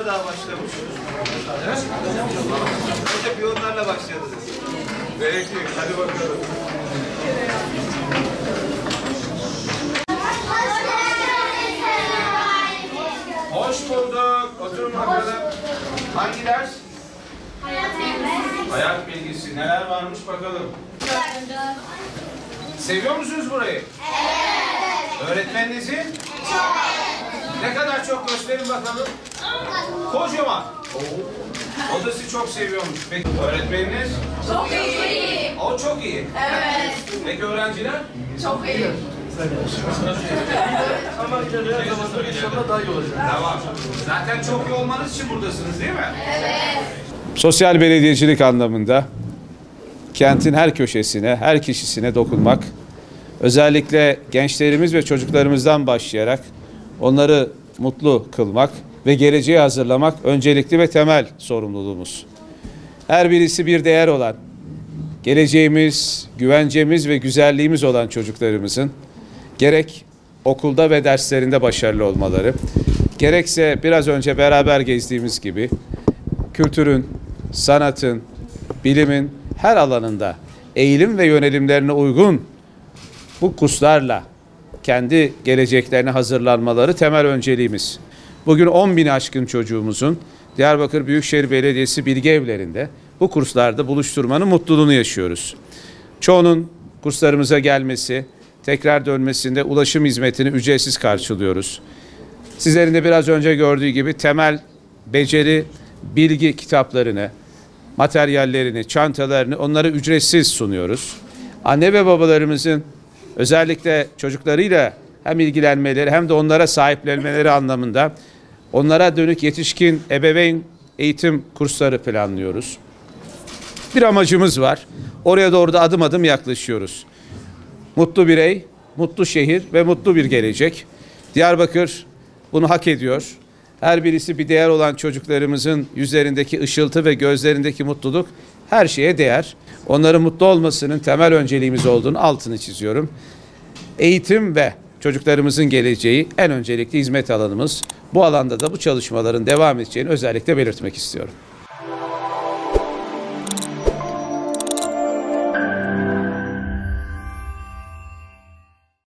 piyonlar daha başlamış. Önce piyonlarla başladınız. Peki, hadi bakalım. Hoş bulduk. Oturun bakalım. Hangi ders? Hayat bilgisi. Neler varmış bakalım. Seviyor musunuz burayı? Evet. Öğretmeninizi? Çok. Ne kadar çok gösterin bakalım. Kocaman. O da sizi çok seviyormuş. Peki öğretmeniniz? Çok iyi. O çok iyi. Evet. Peki öğrenciler? Çok iyi. Ama ilerleyen zamanlarda inşallah daha iyi olacak. Tamam. Zaten çok iyi olmanız için buradasınız değil mi? Evet. Sosyal belediyecilik anlamında kentin her köşesine, her kişisine dokunmak, özellikle gençlerimiz ve çocuklarımızdan başlayarak onları mutlu kılmak ve geleceğe hazırlamak öncelikli ve temel sorumluluğumuz. Her birisi bir değer olan, geleceğimiz, güvencemiz ve güzelliğimiz olan çocuklarımızın gerek okulda ve derslerinde başarılı olmaları, gerekse biraz önce beraber gezdiğimiz gibi kültürün, sanatın, bilimin her alanında eğilim ve yönelimlerine uygun bu kurslarla kendi geleceklerine hazırlanmaları temel önceliğimiz. Bugün 10.000'i aşkın çocuğumuzun Diyarbakır Büyükşehir Belediyesi bilgi evlerinde bu kurslarda buluşturmanın mutluluğunu yaşıyoruz. Çoğunun kurslarımıza gelmesi, tekrar dönmesinde ulaşım hizmetini ücretsiz karşılıyoruz. Sizlerin de biraz önce gördüğü gibi temel beceri, bilgi kitaplarını, materyallerini, çantalarını onlara ücretsiz sunuyoruz. Anne ve babalarımızın özellikle çocuklarıyla hem ilgilenmeleri hem de onlara sahiplenmeleri anlamında onlara dönük yetişkin ebeveyn eğitim kursları planlıyoruz. Bir amacımız var. Oraya doğru da adım adım yaklaşıyoruz. Mutlu birey, mutlu şehir ve mutlu bir gelecek. Diyarbakır bunu hak ediyor. Her birisi bir değer olan çocuklarımızın yüzlerindeki ışıltı ve gözlerindeki mutluluk her şeye değer. Onların mutlu olmasının temel önceliğimiz olduğunu altını çiziyorum. Eğitim ve çocuklarımızın geleceği en öncelikli hizmet alanımız. Bu alanda da bu çalışmaların devam edeceğini özellikle belirtmek istiyorum.